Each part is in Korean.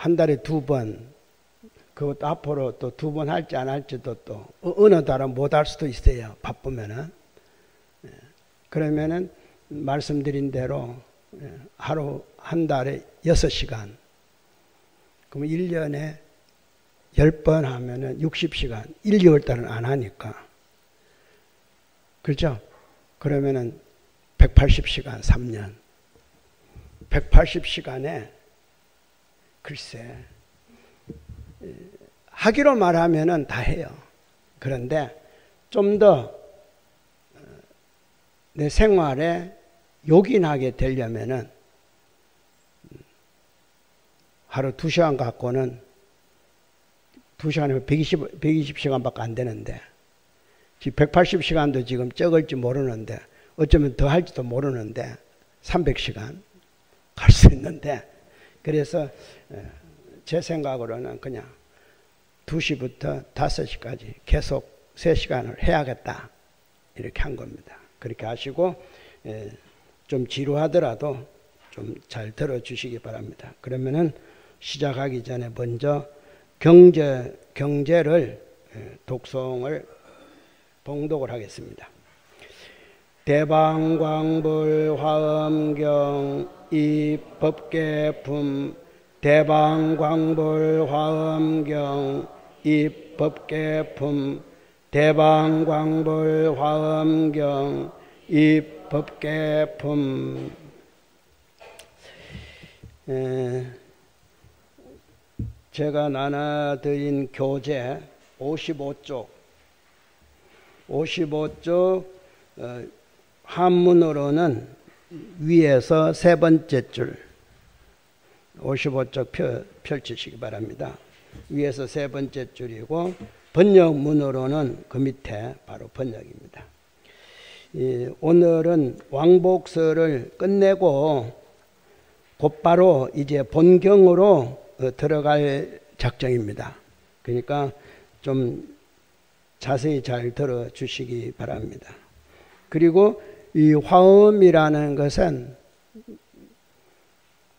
한 달에 2번, 그것도 앞으로 또 2번 할지 안 할지도 또 어느 달은 못 할 수도 있어요. 바쁘면은. 그러면은 말씀드린 대로 하루 한 달에 6시간. 그러면 1년에 10번 하면은 60시간. 1, 2월 달은 안 하니까. 그렇죠? 그러면은 180시간 3년. 180시간에 글쎄 하기로 말하면은 다 해요. 그런데 좀 더 내 생활에 요긴하게 되려면은 하루 2시간 갖고는 2시간이면 120시간밖에 안 되는데 지금 180시간도 지금 적을지 모르는데 어쩌면 더 할지도 모르는데 300시간 갈 수 있는데 그래서 제 생각으로는 그냥 2시부터 5시까지 계속 3시간을 해야겠다 이렇게 한 겁니다. 그렇게 하시고 좀 지루하더라도 좀 잘 들어주시기 바랍니다. 그러면은 시작하기 전에 먼저 경제를 독송을 봉독을 하겠습니다. 대방광불 화엄경 입법계품 대방광불 화엄경 입법계품 대방광불 화엄경 입법계품 제가 나눠드린 교재 55쪽 한문으로는 위에서 세 번째 줄 55쪽 펼치시기 바랍니다. 위에서 세 번째 줄이고 번역문으로는 그 밑에 바로 번역입니다. 오늘은 왕복서를 끝내고 곧바로 이제 본경으로 들어갈 작정입니다. 그러니까 좀 자세히 잘 들어주시기 바랍니다. 그리고 이 화엄이라는 것은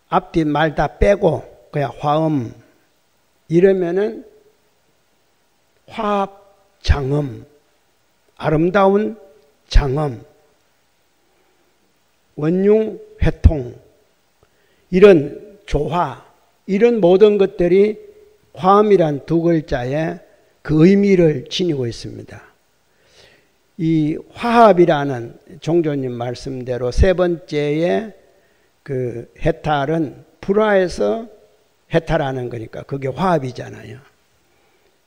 앞뒤 말 다 빼고 그냥 화엄 이러면은 화합장엄 아름다운 장엄 원융회통 이런 조화 이런 모든 것들이 화엄이란 두 글자에 그 의미를 지니고 있습니다. 이 화합이라는 종조님 말씀대로 세 번째의 그 해탈은 불화에서 해탈하는 거니까 그게 화합이잖아요.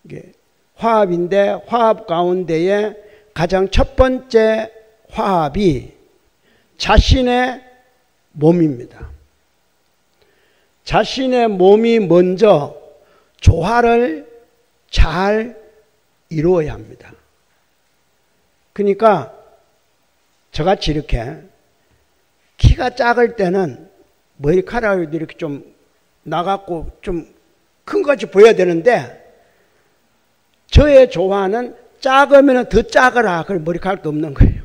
이게 화합인데 화합 가운데에 가장 첫 번째 화합이 자신의 몸입니다. 자신의 몸이 먼저 조화를 잘 이루어야 합니다. 그러니까 저같이 이렇게 키가 작을 때는 머리카락이 이렇게 좀 나갖고 좀 큰 것 같이 보여야 되는데 저의 조화는 작으면 더 작으라. 그럼 머리카락도 없는 거예요.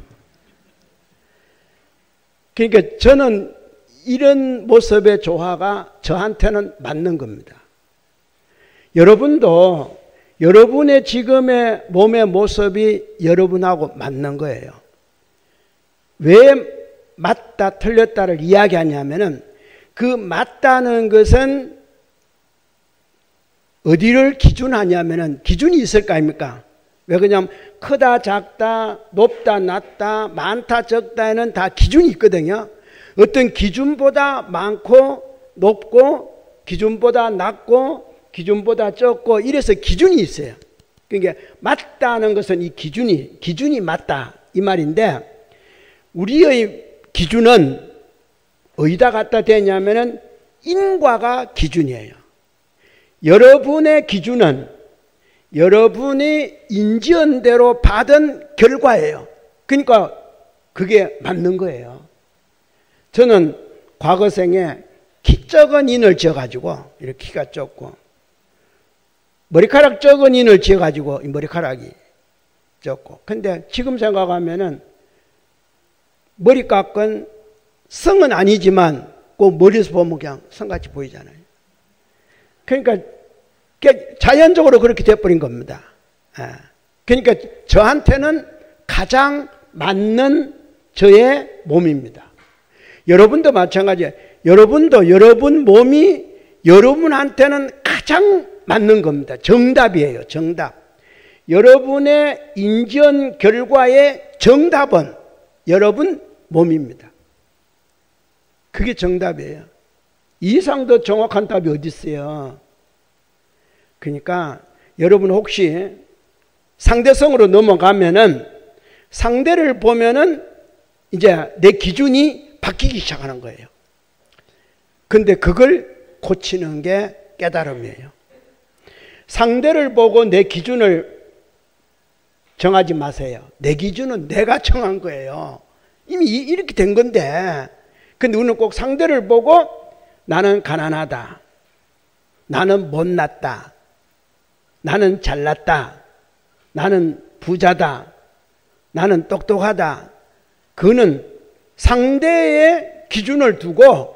그러니까 저는 이런 모습의 조화가 저한테는 맞는 겁니다. 여러분도 여러분의 지금의 몸의 모습이 여러분하고 맞는 거예요. 왜 맞다 틀렸다를 이야기하냐면은 그 맞다는 것은 어디를 기준하냐면은 기준이 있을 거 아닙니까? 왜 그러냐면 크다 작다 높다 낮다 많다 적다에는 다 기준이 있거든요. 어떤 기준보다 많고 높고 기준보다 낮고 기준보다 적고 이래서 기준이 있어요. 그러니까 맞다는 것은 이 기준이 맞다 이 말인데 우리의 기준은 어디다 갖다 대냐면은 인과가 기준이에요. 여러분의 기준은 여러분이 인지한 대로 받은 결과예요. 그러니까 그게 맞는 거예요. 저는 과거 생에 키 적은 인을 지어가지고 이렇게 키가 적고 머리카락 적은 인을 지어가지고 이 머리카락이 적고 근데 지금 생각하면은 머리 깎은 성은 아니지만 그 머리에서 보면 그냥 성같이 보이잖아요. 그러니까 자연적으로 그렇게 돼버린 겁니다. 그러니까 저한테는 가장 맞는 저의 몸입니다. 여러분도 마찬가지예요. 여러분도 여러분 몸이 여러분한테는 가장 맞는 겁니다. 정답이에요. 정답. 여러분의 인지원 결과의 정답은 여러분 몸입니다. 그게 정답이에요. 이 이상 더 정확한 답이 어디 있어요? 그러니까 여러분 혹시 상대성으로 넘어가면은 상대를 보면은 이제 내 기준이 바뀌기 시작하는 거예요. 근데 그걸 고치는 게 깨달음이에요. 상대를 보고 내 기준을 정하지 마세요. 내 기준은 내가 정한 거예요. 이미 이렇게 된 건데. 근데 우리는 꼭 상대를 보고 나는 가난하다. 나는 못났다. 나는 잘났다. 나는 부자다. 나는 똑똑하다. 그거는 상대의 기준을 두고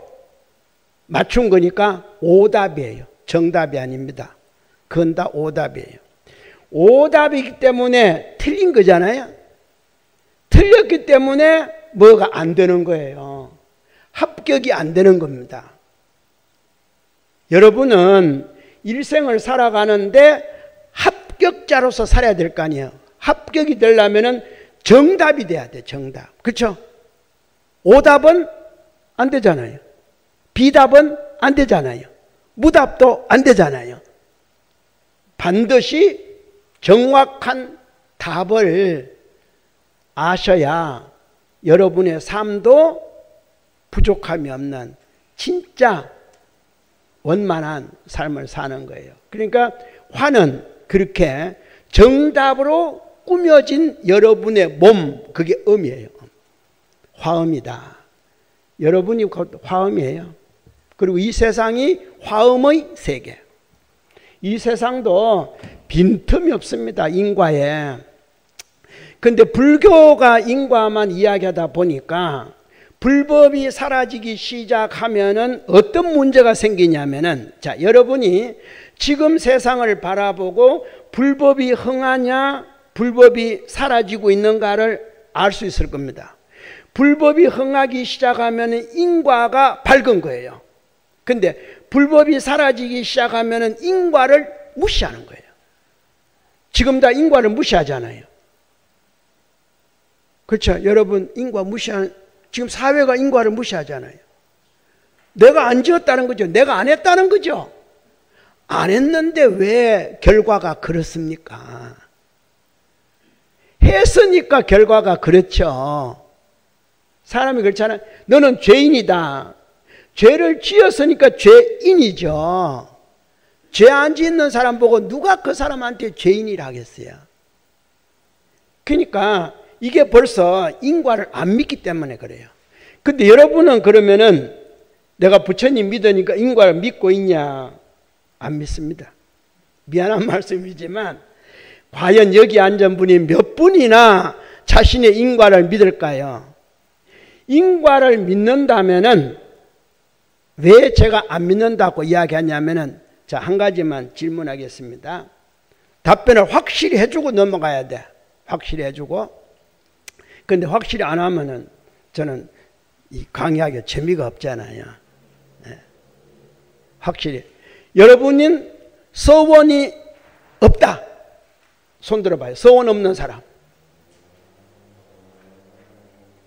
맞춘 거니까 오답이에요. 정답이 아닙니다. 그건 다 오답이에요. 오답이기 때문에 틀린 거잖아요. 틀렸기 때문에 뭐가 안 되는 거예요. 합격이 안 되는 겁니다. 여러분은 일생을 살아가는데 합격자로서 살아야 될 거 아니에요. 합격이 되려면 정답이 돼야 돼. 정답. 그렇죠? 오답은 안 되잖아요. 비답은 안 되잖아요. 무답도 안 되잖아요. 반드시 정확한 답을 아셔야 여러분의 삶도 부족함이 없는 진짜 원만한 삶을 사는 거예요. 그러니까 화는 그렇게 정답으로 꾸며진 여러분의 몸, 그게 음이에요. 화음이다. 여러분이 곧 화음이에요. 그리고 이 세상이 화음의 세계. 이 세상도 빈틈이 없습니다. 인과에. 근데 불교가 인과만 이야기하다 보니까 불법이 사라지기 시작하면은 어떤 문제가 생기냐면은, 자, 여러분이 지금 세상을 바라보고 불법이 흥하냐, 불법이 사라지고 있는가를 알 수 있을 겁니다. 불법이 흥하기 시작하면은 인과가 밝은 거예요. 근데 불법이 사라지기 시작하면은 인과를 무시하는 거예요. 지금 다 인과를 무시하잖아요. 그렇죠? 여러분, 인과 무시하는, 지금 사회가 인과를 무시하잖아요. 내가 안 지었다는 거죠. 내가 안 했다는 거죠. 안 했는데 왜 결과가 그렇습니까? 했으니까 결과가 그렇죠. 사람이 그렇잖아요. 너는 죄인이다. 죄를 지었으니까 죄인이죠. 죄 안 짓는 사람 보고 누가 그 사람한테 죄인이라 하겠어요. 그러니까 이게 벌써 인과를 안 믿기 때문에 그래요. 근데 여러분은 그러면은 내가 부처님 믿으니까 인과를 믿고 있냐? 안 믿습니다. 미안한 말씀이지만 과연 여기 앉은 분이 몇 분이나 자신의 인과를 믿을까요? 인과를 믿는다면은 왜 제가 안 믿는다고 이야기하냐면은, 자, 한 가지만 질문하겠습니다. 답변을 확실히 해주고 넘어가야 돼. 확실히 해주고. 근데 확실히 안 하면은 저는 이 강의하기 재미가 없잖아요. 네. 확실히. 여러분은 서원이 없다. 손 들어봐요. 서원 없는 사람.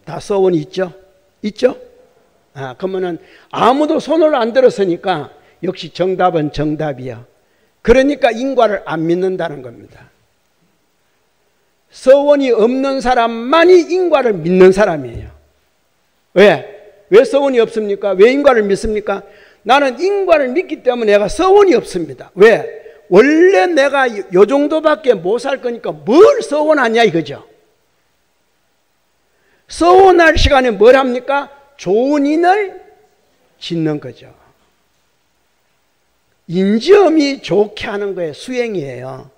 다 서원이 있죠? 있죠? 그러면은 아무도 손을 안 들었으니까 역시 정답은 정답이야. 그러니까 인과를 안 믿는다는 겁니다. 서원이 없는 사람만이 인과를 믿는 사람이에요. 왜? 왜 서원이 없습니까? 왜 인과를 믿습니까? 나는 인과를 믿기 때문에 내가 서원이 없습니다. 왜? 원래 내가 요 정도밖에 못 살 거니까 뭘 서원하냐 이거죠. 서원할 시간에 뭘 합니까? 좋은 인을 짓는 거죠. 인지엄이 좋게 하는 거예요. 수행이에요.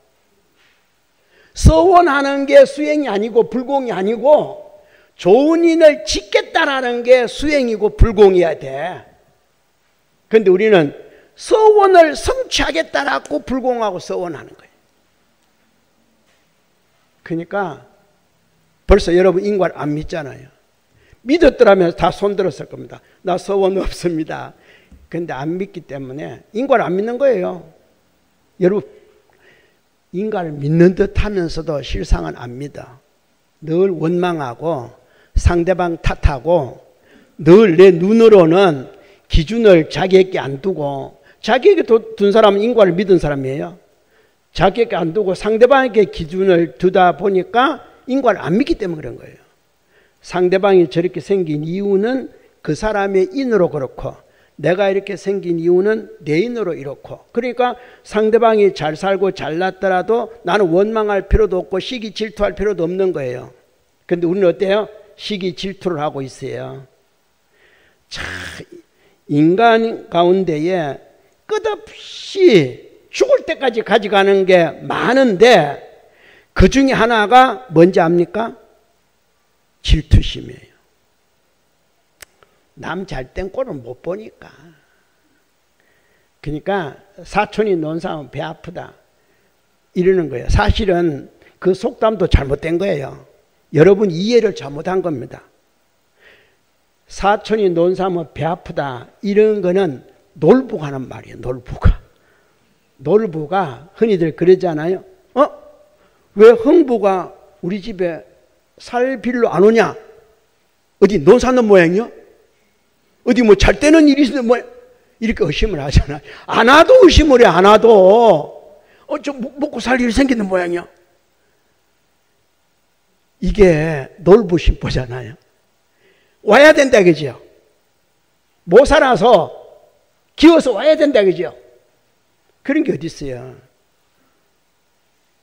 서원하는 게 수행이 아니고 불공이 아니고 좋은 인을 짓겠다라는 게 수행이고 불공이어야 돼. 그런데 우리는 서원을 성취하겠다라고 불공하고 서원하는 거예요. 그러니까 벌써 여러분 인과를 안 믿잖아요. 믿었더라면 다 손들었을 겁니다. 나 서원 없습니다. 그런데 안 믿기 때문에 인과를 안 믿는 거예요. 여러분 인과를 믿는 듯 하면서도 실상은 안 믿어. 늘 원망하고 상대방 탓하고 늘 내 눈으로는 기준을 자기에게 안 두고, 자기에게 둔 사람은 인과를 믿은 사람이에요. 자기에게 안 두고 상대방에게 기준을 두다 보니까 인과를 안 믿기 때문에 그런 거예요. 상대방이 저렇게 생긴 이유는 그 사람의 인으로 그렇고, 내가 이렇게 생긴 이유는 내 인으로 이렇고, 그러니까 상대방이 잘 살고 잘났더라도 나는 원망할 필요도 없고 시기 질투할 필요도 없는 거예요. 그런데 우리는 어때요? 시기 질투를 하고 있어요. 참 인간 가운데에 끝없이 죽을 때까지 가져가는 게 많은데 그 중에 하나가 뭔지 압니까? 질투심이에요. 남 잘 된 꼴을 못 보니까. 그러니까 사촌이 논 사람은 배 아프다 이러는 거예요. 사실은 그 속담도 잘못된 거예요. 여러분 이해를 잘못한 겁니다. 사촌이 논 사람은 배 아프다 이런 거는 놀부가 하는 말이에요. 놀부가 흔히들 그러잖아요. 왜 흥부가 우리 집에 살 빌로 안 오냐? 어디 논 사는 모양이요? 어디 뭐 잘 되는 일이 있는 모양? 이렇게 의심을 하잖아요. 안 와도 의심을 해. 안 와도 좀 먹고 살 일이 생기는 모양이요. 이게 놀부심보잖아요. 와야 된다 그죠? 못 살아서 기어서 와야 된다 그죠? 그런 게 어디 있어요.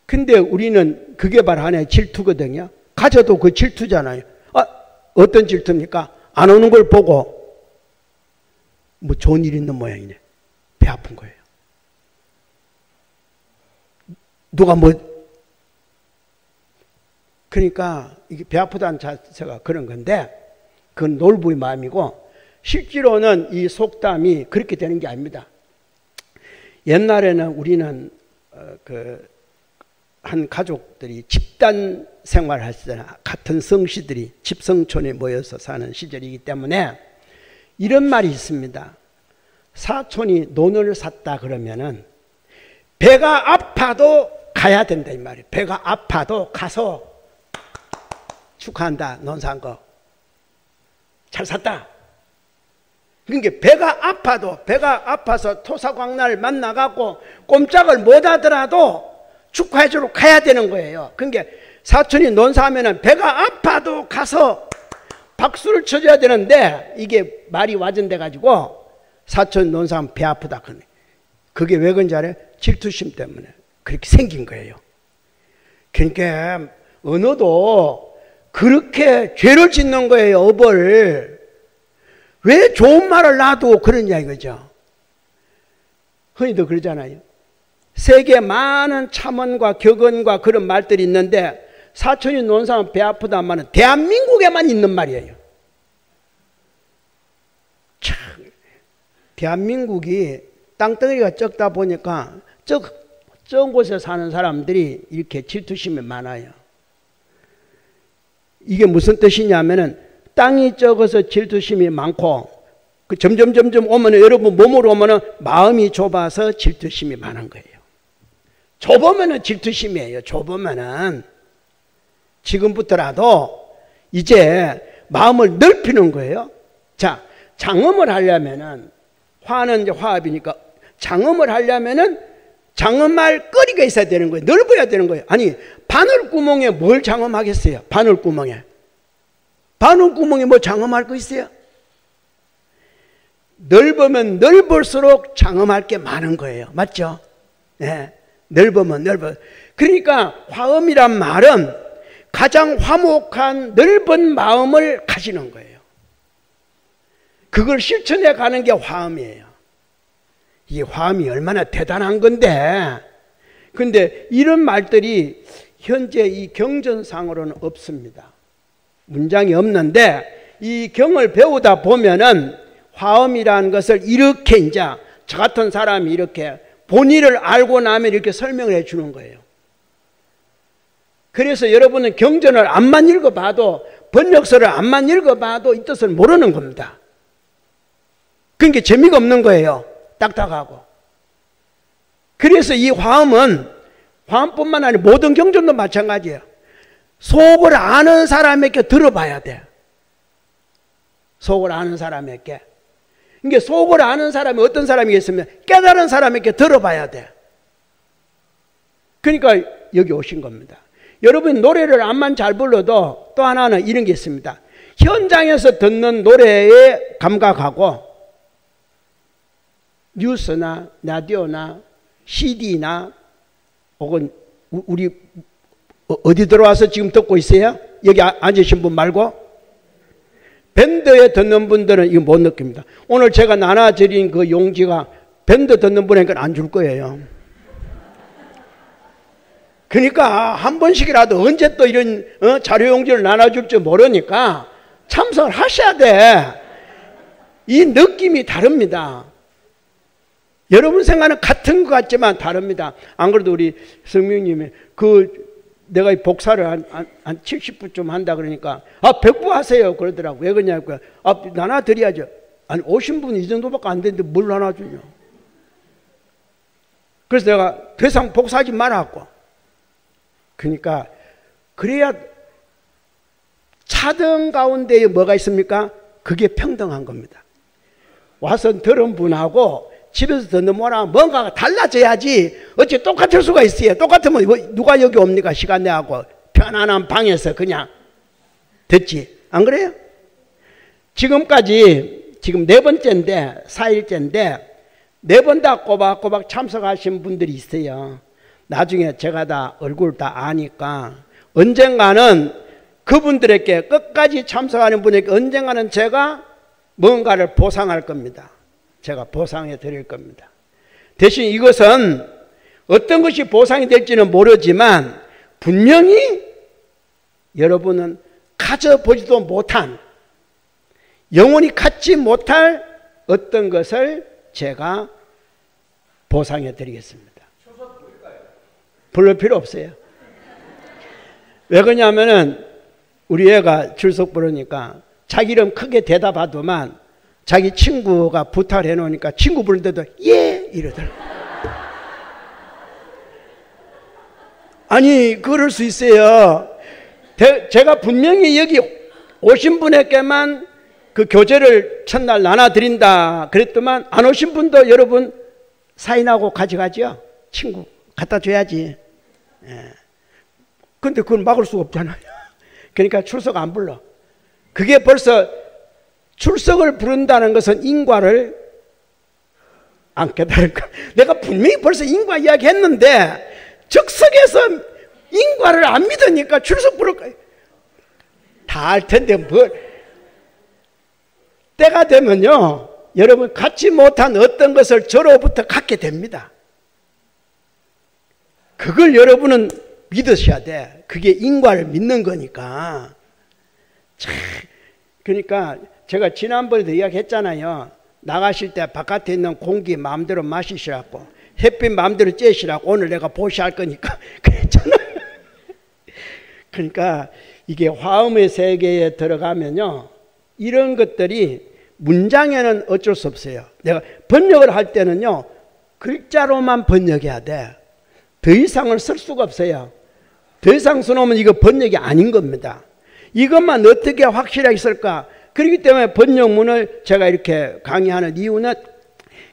근데 우리는 그게 바로 하나의 질투거든요. 가져도 그 질투잖아요. 어떤 질투입니까? 안 오는 걸 보고 뭐 좋은 일 있는 모양이네. 배 아픈 거예요. 누가 뭐 그러니까 이게 배 아프다는 자체가 그런 건데 그건 놀부의 마음이고, 실제로는 이 속담이 그렇게 되는 게 아닙니다. 옛날에는 우리는 한 가족들이 집단 생활을 하시잖아요. 같은 성씨들이 집성촌에 모여서 사는 시절이기 때문에 이런 말이 있습니다. 사촌이 논을 샀다 그러면은 배가 아파도 가야 된다 이 말이에요. 배가 아파도 가서 축하한다. 논 산 거 잘 샀다. 그러니까 배가 아파서 토사광날 만나갖고 꼼짝을 못 하더라도 축하해주러 가야 되는 거예요. 그러니까 사촌이 논 사면은 배가 아파도 가서 박수를 쳐줘야 되는데 이게 말이 와전돼 가지고 사촌 논 사면 배 아프다. 그게 왜 그런지 알아요? 질투심 때문에 그렇게 생긴 거예요. 그러니까 언어도 그렇게 죄를 짓는 거예요. 업을. 왜 좋은 말을 놔두고 그러냐 이거죠. 흔히도 그러잖아요. 세계 많은 참언과 격언과 그런 말들이 있는데 사촌이 논 사람 배 아프다 하면 대한민국에만 있는 말이에요. 참, 대한민국이 땅덩어리가 적다 보니까 적은 곳에 사는 사람들이 이렇게 질투심이 많아요. 이게 무슨 뜻이냐면은 땅이 적어서 질투심이 많고 점점 오면은 여러분 몸으로 오면은 마음이 좁아서 질투심이 많은 거예요. 좁으면은 질투심이에요. 좁으면은 지금부터라도 이제 마음을 넓히는 거예요. 자, 장엄을 하려면은 화는 이제 화합이니까 장엄을 하려면은 장엄할 거리가 있어야 되는 거예요. 넓어야 되는 거예요. 아니 바늘구멍에 뭘 장엄하겠어요? 바늘구멍에 뭐 장엄할 거 있어요? 넓으면 넓을수록 장엄할 게 많은 거예요. 맞죠? 네. 넓으면 넓어. 그러니까 화엄이란 말은 가장 화목한 넓은 마음을 가지는 거예요. 그걸 실천해 가는 게 화엄이에요. 이 화엄이 얼마나 대단한 건데, 근데 이런 말들이 현재 이 경전상으로는 없습니다. 문장이 없는데 이 경을 배우다 보면은 화엄이라는 것을 이렇게 이제 저 같은 사람이 이렇게 본의를 알고 나면 이렇게 설명을 해 주는 거예요. 그래서 여러분은 경전을 안만 읽어봐도, 번역서를 안만 읽어봐도 이 뜻을 모르는 겁니다. 그러니까 재미가 없는 거예요. 딱딱하고. 그래서 이 화음뿐만 아니라 모든 경전도 마찬가지예요. 속을 아는 사람에게 들어봐야 돼. 속을 아는 사람에게. 그러니까 속을 아는 사람이 어떤 사람이겠으면 깨달은 사람에게 들어봐야 돼. 그러니까 여기 오신 겁니다. 여러분 노래를 안만 잘 불러도 또 하나는 이런 게 있습니다. 현장에서 듣는 노래의 감각하고 뉴스나 라디오나 CD나 혹은 우리 어디 들어와서 지금 듣고 있어요? 여기 앉으신 분 말고 밴드에 듣는 분들은 이거 못 느낍니다. 오늘 제가 나눠드린 그 용지가 밴드 듣는 분에게는 안 줄 거예요. 그러니까 한 번씩이라도 언제 또 이런 자료용지를 나눠줄지 모르니까 참석을 하셔야 돼. 이 느낌이 다릅니다. 여러분 생각은 같은 것 같지만 다릅니다. 안 그래도 우리 성명님이 내가 복사를 한 70부쯤 한다 그러니까 100부 하세요 그러더라고. 왜 그러냐고. 나눠드려야죠. 아니 오신 분이 이 정도밖에 안 되는데 뭘 나눠주냐. 그래서 내가 더 이상 복사하지 말아갖고. 그러니까 그래야 차등 가운데에 뭐가 있습니까? 그게 평등한 겁니다. 와서 들은 분하고 집에서 듣는 분하고 뭔가가 달라져야지 어찌 똑같을 수가 있어요. 똑같으면 누가 여기 옵니까? 시간 내하고 편안한 방에서 그냥 듣지. 안 그래요? 지금까지 지금 4번째인데 4일째인데 4번 다 꼬박꼬박 참석하신 분들이 있어요. 나중에 제가 다 얼굴 다 아니까 언젠가는 그분들에게 끝까지 참석하는 분에게 언젠가는 제가 뭔가를 보상할 겁니다. 제가 보상해 드릴 겁니다. 대신 이것은 어떤 것이 보상이 될지는 모르지만 분명히 여러분은 가져보지도 못한 영원히 갖지 못할 어떤 것을 제가 보상해 드리겠습니다. 부를 필요 없어요. 왜 그러냐면은 우리 애가 출석 부르니까 자기 이름 크게 대답하더만 자기 친구가 부탁을 해놓으니까 친구 부를 때도 예 이러더라고. 아니 그럴 수 있어요. 제가 분명히 여기 오신 분에게만 그 교재를 첫날 나눠드린다 그랬더만 안 오신 분도 여러분 사인하고 가져가죠. 친구 갖다 줘야지. 근데 그건 막을 수가 없잖아요. 그러니까 출석 안 불러. 그게 벌써 출석을 부른다는 것은 인과를 안 깨달은 거. 내가 분명히 벌써 인과 이야기 했는데 즉석에서 인과를 안 믿으니까 출석 부를 거예요. 다 알 텐데 뭘. 때가 되면요 여러분 갖지 못한 어떤 것을 저로부터 갖게 됩니다. 그걸 여러분은 믿으셔야 돼. 그게 인과를 믿는 거니까. 그러니까 제가 지난번에도 이야기했잖아요. 나가실 때 바깥에 있는 공기 마음대로 마시시라고 햇빛 마음대로 쬐시라고 오늘 내가 보시할 거니까 그랬잖아요. 그러니까 이게 화음의 세계에 들어가면요 이런 것들이 문장에는 어쩔 수 없어요. 내가 번역을 할 때는요 글자로만 번역해야 돼. 더 이상을 쓸 수가 없어요. 더 이상 써놓으면 이거 번역이 아닌 겁니다. 이것만 어떻게 확실하게 쓸까? 그렇기 때문에 번역문을 제가 이렇게 강의하는 이유는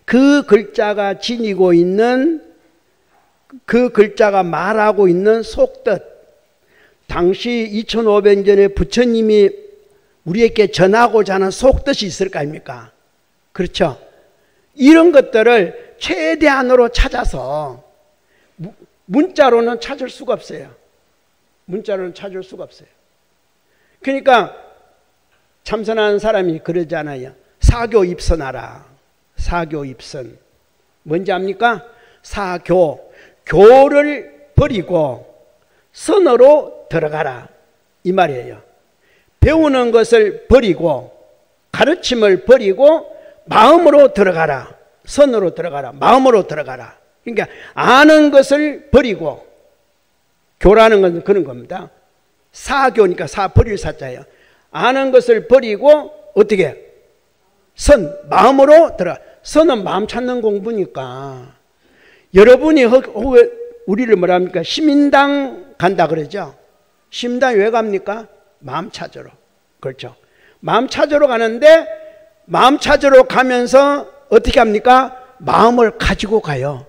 그 글자가 지니고 있는 그 글자가 말하고 있는 속뜻, 당시 2500년에 부처님이 우리에게 전하고자 하는 속뜻이 있을 거 아닙니까? 그렇죠? 이런 것들을 최대한으로 찾아서 문자로는 찾을 수가 없어요. 문자로는 찾을 수가 없어요. 그러니까 참선하는 사람이 그러잖아요. 사교 입선하라. 사교 입선. 뭔지 압니까? 사교. 교를 버리고 선으로 들어가라. 이 말이에요. 배우는 것을 버리고 가르침을 버리고 마음으로 들어가라. 선으로 들어가라. 마음으로 들어가라. 그러니까 아는 것을 버리고, 교라는 건 그런 겁니다. 사교니까 사 버릴 사자예요. 아는 것을 버리고 어떻게? 선, 마음으로 들어가. 선은 마음 찾는 공부니까. 여러분이 우리를 뭐라 합니까? 시민당 간다 그러죠. 시민당이 왜 갑니까? 마음 찾으러. 그렇죠. 마음 찾으러 가는데, 마음 찾으러 가면서 어떻게 합니까? 마음을 가지고 가요.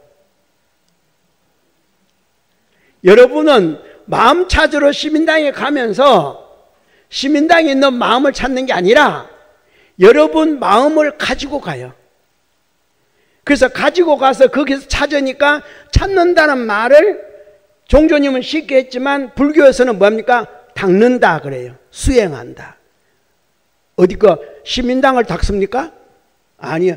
여러분은 마음 찾으러 시민당에 가면서 시민당에 있는 마음을 찾는 게 아니라 여러분 마음을 가지고 가요. 그래서 가지고 가서 거기서 찾으니까, 찾는다는 말을 종교님은 쉽게 했지만 불교에서는 뭡니까? 닦는다 그래요. 수행한다. 어디 거 시민당을 닦습니까? 아니요.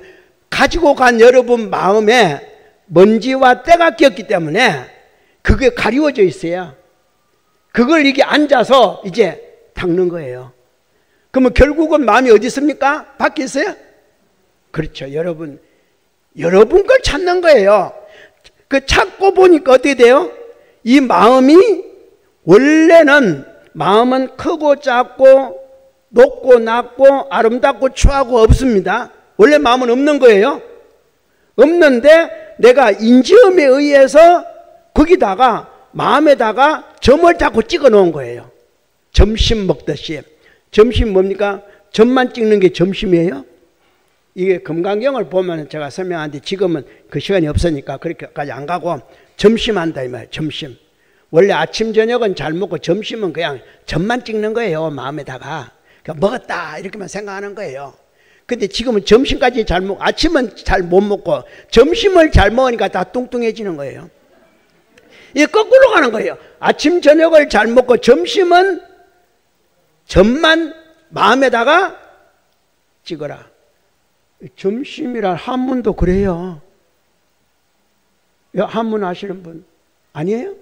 가지고 간 여러분 마음에 먼지와 때가 꼈기 때문에 그게 가리워져 있어요. 그걸 이게 앉아서 이제 닦는 거예요. 그러면 결국은 마음이 어디 있습니까? 밖에 있어요? 그렇죠. 여러분 걸 찾는 거예요. 그 찾고 보니까 어떻게 돼요? 이 마음이, 원래는 마음은 크고 작고 높고 낮고 아름답고 추하고 없습니다. 원래 마음은 없는 거예요. 없는데 내가 인지음에 의해서 거기다가 마음에다가 점을 자꾸 찍어 놓은 거예요. 점심 먹듯이. 점심 뭡니까? 점만 찍는 게 점심이에요? 이게 금강경을 보면 제가 설명하는데 지금은 그 시간이 없으니까 그렇게까지 안 가고, 점심한다 이 말이에요. 점심. 원래 아침 저녁은 잘 먹고 점심은 그냥 점만 찍는 거예요. 마음에다가. 그러니까 먹었다 이렇게만 생각하는 거예요. 근데 지금은 점심까지 잘 먹고, 아침은 잘 못 먹고 점심을 잘 먹으니까 다 뚱뚱해지는 거예요. 이게 거꾸로 가는 거예요. 아침 저녁을 잘 먹고 점심은 점만 마음에다가 찍어라. 점심이란 한문도 그래요. 한문 아시는 분 아니에요?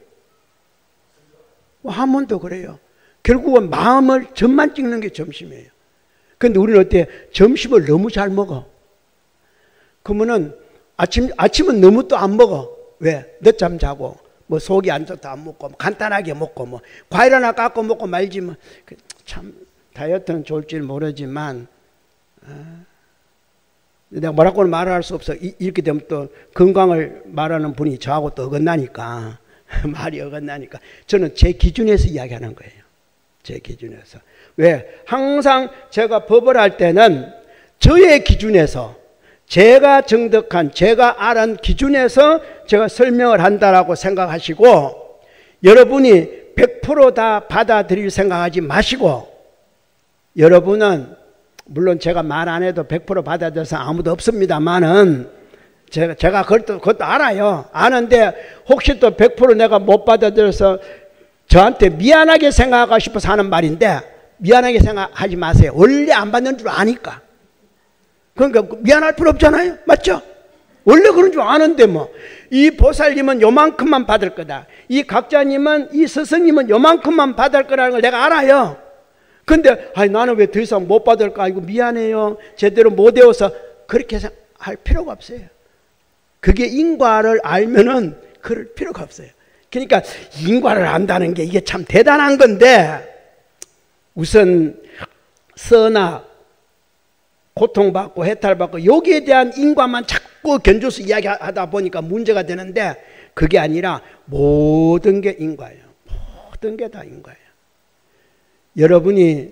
한문도 그래요. 결국은 마음을 점만 찍는 게 점심이에요. 그런데 우리는 어때? 점심을 너무 잘 먹어. 그러면은 아침은 너무 또 안 먹어. 왜? 늦잠 자고 뭐 속이 안 좋다 안 먹고 간단하게 먹고 뭐 과일 하나 깎고 먹고 말지 뭐. 참 다이어트는 좋을지는 모르지만 내가 뭐라고는 말할 수 없어. 이렇게 되면 또 건강을 말하는 분이 저하고 또 어긋나니까 말이 어긋나니까 저는 제 기준에서 이야기하는 거예요. 제 기준에서. 왜? 항상 제가 법을 할 때는 저의 기준에서, 제가 정득한, 제가 아는 기준에서 제가 설명을 한다라고 생각하시고, 여러분이 100% 다 받아들일 생각하지 마시고, 여러분은 물론 제가 말 안 해도 100% 받아들여서 아무도 없습니다만은 제가 그것도 알아요. 아는데 혹시 또 100% 내가 못 받아들여서 저한테 미안하게 생각하고 싶어서 하는 말인데, 미안하게 생각하지 마세요. 원래 안 받는 줄 아니까. 그러니까 미안할 필요 없잖아요. 맞죠? 원래 그런 줄 아는데 뭐. 이 보살님은 요만큼만 받을 거다. 이 각자님은, 이 스승님은 요만큼만 받을 거라는 걸 내가 알아요. 근데 나는 왜 더 이상 못 받을까? 이거 미안해요. 제대로 못 외워서. 그렇게 할 필요가 없어요. 그게 인과를 알면은 그럴 필요가 없어요. 그러니까 인과를 안다는 게 이게 참 대단한 건데, 우선 선악, 고통받고 해탈받고 여기에 대한 인과만 자꾸 견줘서 이야기하다 보니까 문제가 되는데, 그게 아니라 모든 게 인과예요. 모든 게 다 인과예요. 여러분이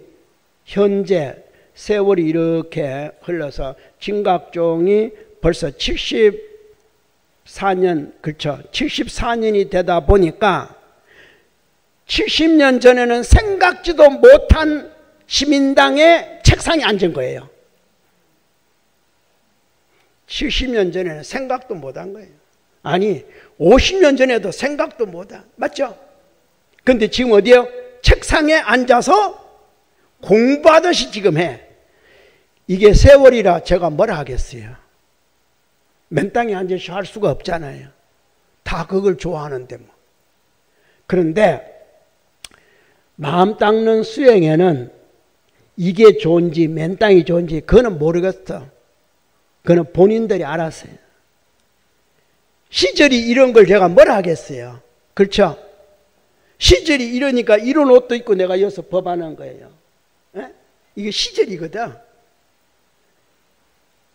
현재 세월이 이렇게 흘러서 진각종이 벌써 74년, 그렇죠. 74년이 되다 보니까 70년 전에는 생각지도 못한 시민당의 책상에 앉은 거예요. 70년 전에는 생각도 못한 거예요. 아니 50년 전에도 생각도 못한, 맞죠? 근데 지금 어디에요? 책상에 앉아서 공부하듯이 지금 해. 이게 세월이라 제가 뭐라 하겠어요. 맨 땅에 앉아서 할 수가 없잖아요. 다 그걸 좋아하는데 뭐. 그런데 마음 닦는 수행에는 이게 좋은지 맨 땅이 좋은지 그거는 모르겠어. 그는 본인들이 알았어요. 시절이 이런 걸 제가 뭘 하겠어요. 그렇죠? 시절이 이러니까 이런 옷도 입고 내가 여기서 법안한 거예요. 에? 이게 시절이거든.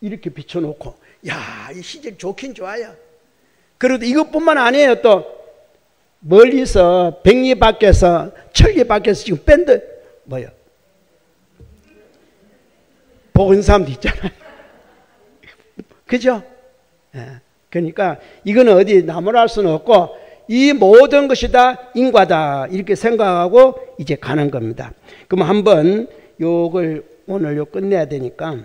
이렇게 비춰놓고 야, 이 시절 좋긴 좋아요. 그래도 이것뿐만 아니에요. 또 멀리서 백리 밖에서 천리 밖에서 지금 밴드 뭐요? 보는 사람도 있잖아요. 그죠? 예. 그러니까 이거는 어디 나무랄 수는 없고 이 모든 것이 다 인과다 이렇게 생각하고 이제 가는 겁니다. 그럼 한번 요걸 오늘 요 끝내야 되니까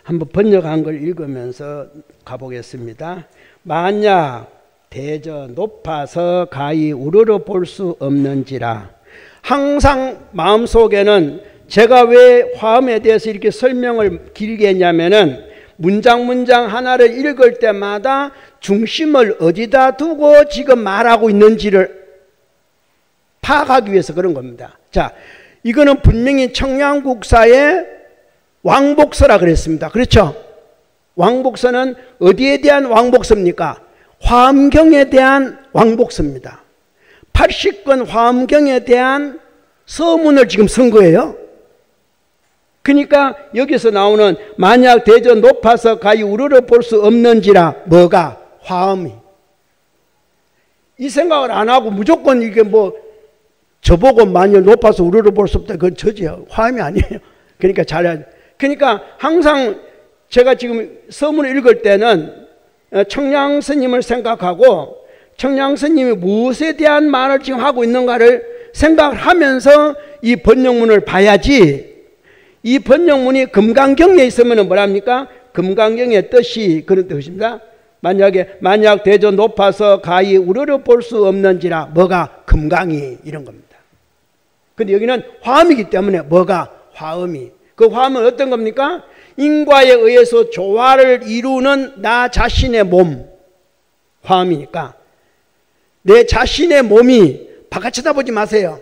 한번 번역한 걸 읽으면서 가보겠습니다. 만약 대저 높아서 가히 우러러 볼 수 없는지라. 항상 마음속에는 제가 왜 화음에 대해서 이렇게 설명을 길게 했냐면은 문장 하나를 읽을 때마다 중심을 어디다 두고 지금 말하고 있는지를 파악하기 위해서 그런 겁니다. 자, 이거는 분명히 청량국사의 왕복서라 그랬습니다. 그렇죠? 왕복서는 어디에 대한 왕복서입니까? 화엄경에 대한 왕복서입니다. 80권 화엄경에 대한 서문을 지금 쓴 거예요. 그러니까 여기서 나오는 만약 대저 높아서 가히 우러러 볼 수 없는지라. 뭐가? 화엄이. 이 생각을 안 하고 무조건 이게 뭐 저보고 만약 높아서 우러러 볼 수 없다. 그건 저지요. 화엄이 아니에요. 그러니까 그러니까 항상 제가 지금 서문을 읽을 때는 청량 스님을 생각하고 청량 스님이 무엇에 대한 말을 지금 하고 있는가를 생각을 하면서 이 번역문을 봐야지. 이 번역문이 금강경에 있으면 뭐랍니까? 금강경의 뜻이 그런 뜻입니다. 만약 대저 높아서 가히 우러러 볼 수 없는지라. 뭐가? 금강이 이런 겁니다. 근데 여기는 화음이기 때문에 뭐가? 화음이. 그 화음은 어떤 겁니까? 인과에 의해서 조화를 이루는 나 자신의 몸. 화음이니까 내 자신의 몸이 바깥 쳐다보지 마세요.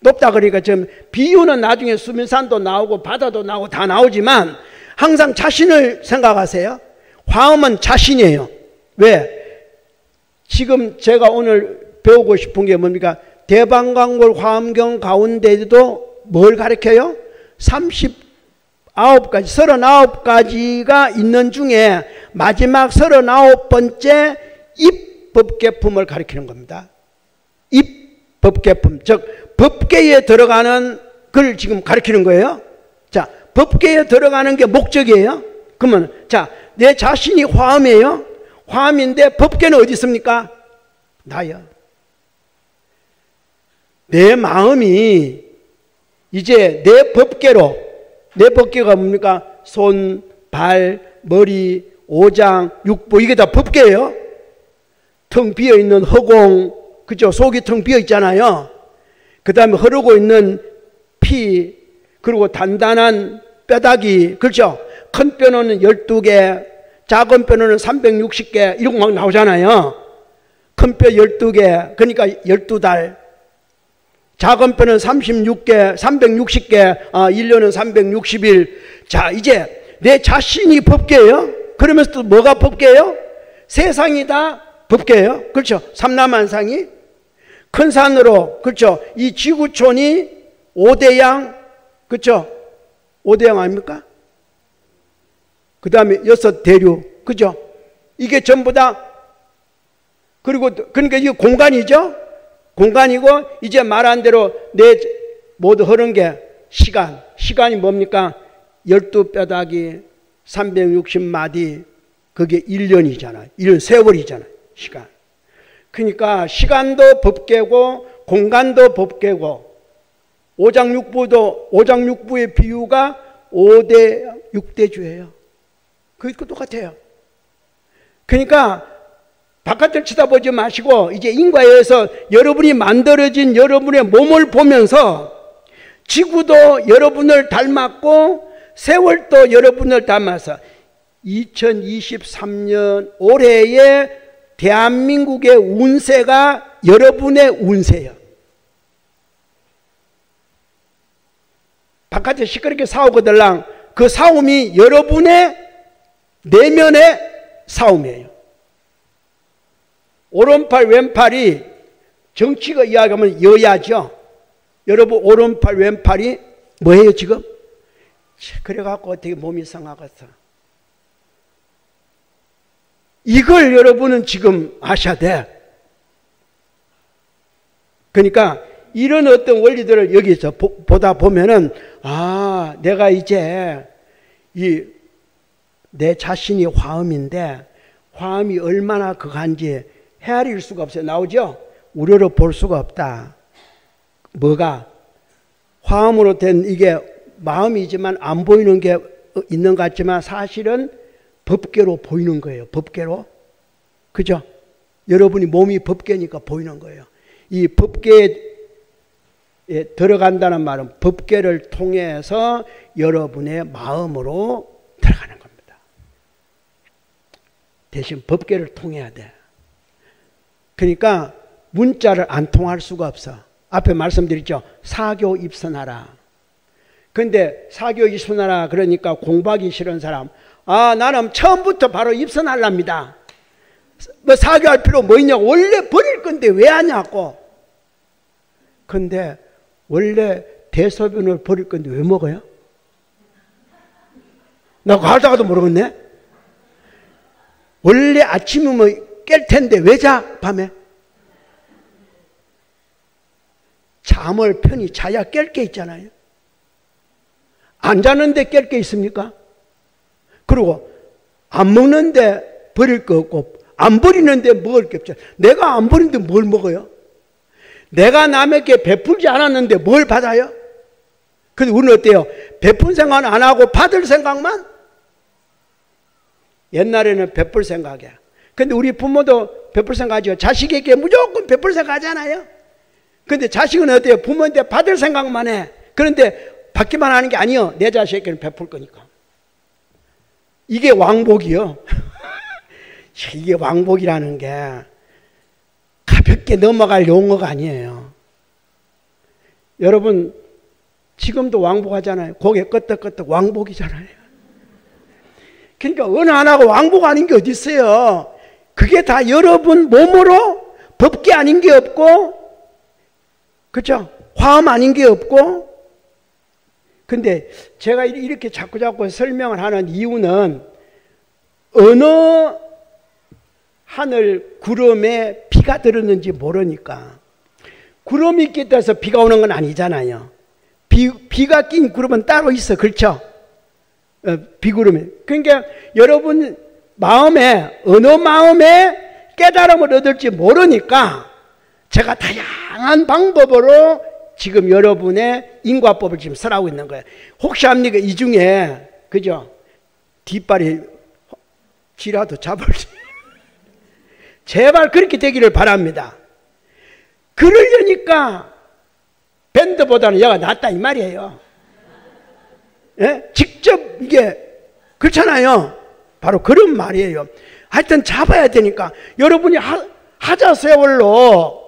높다 그러니까 지금 비유는 나중에 수면산도 나오고 바다도 나오고 다 나오지만 항상 자신을 생각하세요. 화음은 자신이에요. 왜? 지금 제가 오늘 배우고 싶은 게 뭡니까? 대방광골 화엄경 가운데도 뭘 가르쳐요? 39가지가 있는 중에 마지막 39번째 입법계품을 가르치는 겁니다. 입법계품, 즉 법계에 들어가는 걸 지금 가르치는 거예요. 자, 법계에 들어가는 게 목적이에요. 그러면 자, 내 자신이 화음이에요. 화음인데 법계는 어디 있습니까? 나요. 내 마음이 이제 내 법계로, 내 법계가 뭡니까? 손, 발, 머리, 오장, 육부, 이게 다 법계예요. 텅 비어있는 허공, 그죠? 속이 텅 비어있잖아요. 그 다음에 흐르고 있는 피, 그리고 단단한 뼈다귀, 그렇죠? 큰 뼈는 12개, 작은 뼈는 360개, 이런 거 막 나오잖아요. 큰 뼈 12개, 그러니까 12달. 작은 뼈는 36개, 360개, 1년은 360일. 자, 이제 내 자신이 법계예요. 그러면서 또 뭐가 법계예요? 세상이 다 법계예요. 그렇죠? 삼라만상이. 큰 산으로, 그렇죠? 이 지구촌이 5대양, 그렇죠? 5대양 아닙니까? 그 다음에 6대륙, 그죠? 이게 전부 다, 그러니까 이게 공간이죠? 공간이고, 이제 말한 대로 내 모두 흐른 게 시간이 뭡니까? 12뼈다귀, 360마디, 그게 1년이잖아요. 1년 세월이잖아요. 시간. 그러니까 시간도 법계고 공간도 법계고 오장육부의 비유가 5대 6대주예요. 그거 똑같아요. 그러니까 바깥을 쳐다보지 마시고 이제 인과에 의해서 여러분이 만들어진 여러분의 몸을 보면서 지구도 여러분을 닮았고 세월도 여러분을 닮아서 2023년 올해의 대한민국의 운세가 여러분의 운세예요. 바깥에 시끄럽게 싸우거들랑 그 싸움이 여러분의 내면의 싸움이에요. 오른팔 왼팔이 정치가 이야기하면 여야죠. 여러분 오른팔 왼팔이 뭐예요 지금? 그래갖고 어떻게 몸이 상하겠어. 이걸 여러분은 지금 아셔야 돼. 그러니까 이런 어떤 원리들을 여기서 보다 보면은 아 내가 이제 내 자신이 화음인데 화음이 얼마나 그간지 헤아릴 수가 없어요. 나오죠? 우려로 볼 수가 없다. 뭐가? 화음으로 된 이게 마음이지만 안 보이는 게 있는 것 같지만 사실은 법계로 보이는 거예요. 법계로. 그죠? 여러분이 몸이 법계니까 보이는 거예요. 이 법계에 들어간다는 말은 법계를 통해서 여러분의 마음으로 들어가는 겁니다. 대신 법계를 통해야 돼. 그러니까 문자를 안 통할 수가 없어. 앞에 말씀드렸죠. 사교 입선하라. 근데 사교 입선하라 그러니까 공부하기 싫은 사람 아 나는 처음부터 바로 입선하랍니다. 뭐 사교할 필요 뭐 있냐고. 원래 버릴 건데 왜 하냐고. 근데 원래 대소변을 버릴 건데 왜 먹어요? 나 그거 하다가도 모르겠네. 원래 아침이면 깰 텐데 왜 자? 밤에? 잠을 편히 자야 깰 게 있잖아요. 안 자는데 깰 게 있습니까? 그리고 안 먹는데 버릴 거 없고 안 버리는데 먹을 게 없죠. 내가 안 버리는데 뭘 먹어요? 내가 남에게 베풀지 않았는데 뭘 받아요? 근데 우리는 어때요? 베푼 생각은 안 하고 받을 생각만? 옛날에는 베풀 생각이야. 근데 우리 부모도 베풀 생각하죠. 자식에게 무조건 베풀 생각하잖아요. 근데 자식은 어때요? 부모한테 받을 생각만 해. 그런데 받기만 하는 게 아니요. 내 자식에게는 베풀 거니까. 이게 왕복이요. 이게 왕복이라는 게 가볍게 넘어갈 용어가 아니에요. 여러분 지금도 왕복하잖아요. 고개 끄덕끄덕 왕복이잖아요. 그러니까 어느 하나가 왕복 아닌 게 어디 있어요. 그게 다 여러분 몸으로 법계 아닌 게 없고 그렇죠? 화음 아닌 게 없고. 근데 제가 이렇게 자꾸 설명을 하는 이유는 어느 하늘 구름에 비가 들었는지 모르니까. 구름이 낀다서 비가 오는 건 아니잖아요. 비가 낀 구름은 따로 있어. 그렇죠? 비구름이. 그러니까 여러분 마음에 어느 마음에 깨달음을 얻을지 모르니까 제가 다양한 방법으로 지금 여러분의 인과법을 지금 설하고 있는 거예요. 혹시 합니까? 이 중에 그죠? 뒷발이 지라도 잡을지. 제발 그렇게 되기를 바랍니다. 그러려니까 밴드보다는 얘가 낫다 이 말이에요. 예? 직접 이게 그렇잖아요. 바로 그런 말이에요. 하여튼 잡아야 되니까 여러분이 하자 세월로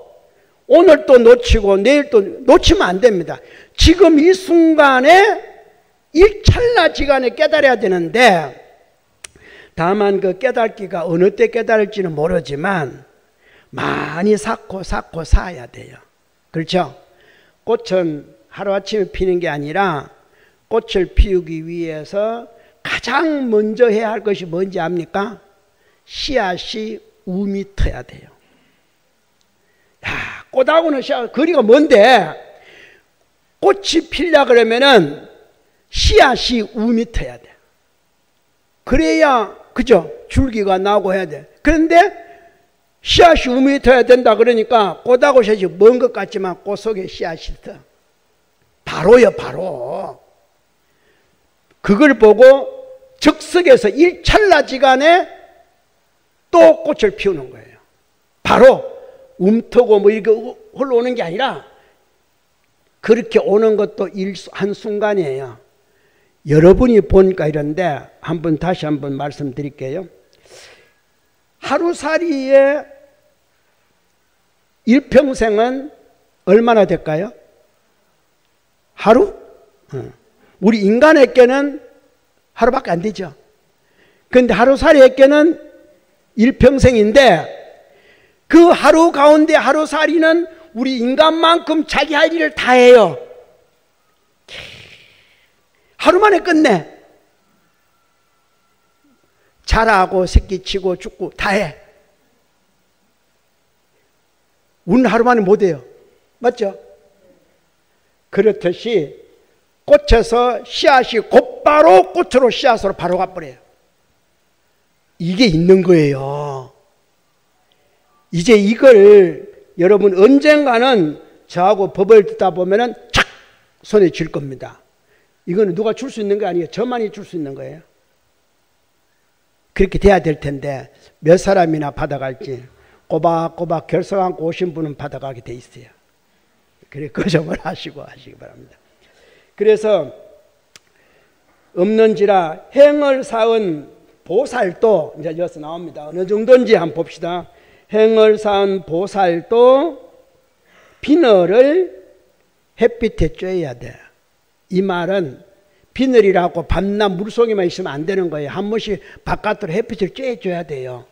오늘 또 놓치고 내일 또 놓치면 안 됩니다. 지금 이 순간에 일찰나지간에 깨달아야 되는데 다만 그 깨닫기가 어느 때 깨달을지는 모르지만 많이 쌓고 쌓아야 돼요. 그렇죠? 꽃은 하루아침에 피는 게 아니라 꽃을 피우기 위해서 가장 먼저 해야 할 것이 뭔지 압니까? 씨앗이 움이 트야 돼요. 야, 꽃하고는 씨앗, 거리가 먼데 꽃이 피려고 그러면은 씨앗이 움이 트야 돼. 그래야, 그죠? 줄기가 나고 해야 돼. 그런데 씨앗이 움이 트야 된다 그러니까 꽃하고 씨앗이 먼 것 같지만 꽃 속에 씨앗이 터. 바로요, 바로. 그걸 보고 적석에서 일찰나지간에 또 꽃을 피우는 거예요. 바로 움트고 뭐 이렇게 흘러오는 게 아니라 그렇게 오는 것도 한순간이에요. 여러분이 보니까 이런데 다시 한번 말씀드릴게요. 하루살이의 일평생은 얼마나 될까요? 하루? 우리 인간에게는 하루밖에 안 되죠. 근데 하루살이에게는 일평생인데 그 하루 가운데 하루살이는 우리 인간만큼 자기 할 일을 다 해요. 하루 만에 끝내. 자라고 새끼치고 죽고 다 해. 우리는 하루 만에 못해요. 맞죠? 그렇듯이 꽃에서 씨앗이 곧바로 꽃으로 씨앗으로 바로 가버려요. 이게 있는 거예요. 이제 이걸 여러분 언젠가는 저하고 법을 듣다 보면은 착 손에 쥘 겁니다. 이거는 누가 줄 수 있는 게 아니에요. 저만이 줄 수 있는 거예요. 그렇게 돼야 될 텐데 몇 사람이나 받아갈지 꼬박꼬박 결석 안고 오신 분은 받아가게 돼 있어요. 그래 그 점을 하시기 바랍니다. 그래서 없는지라 행을 쌓은 보살도 이제 여기서 나옵니다. 어느 정도인지 한번 봅시다. 행을 쌓은 보살도 비늘을 햇빛에 쬐야 돼. 이 말은 비늘이라고 밤낮 물속에만 있으면 안 되는 거예요. 한 번씩 바깥으로 햇빛을 쬐줘야 돼요.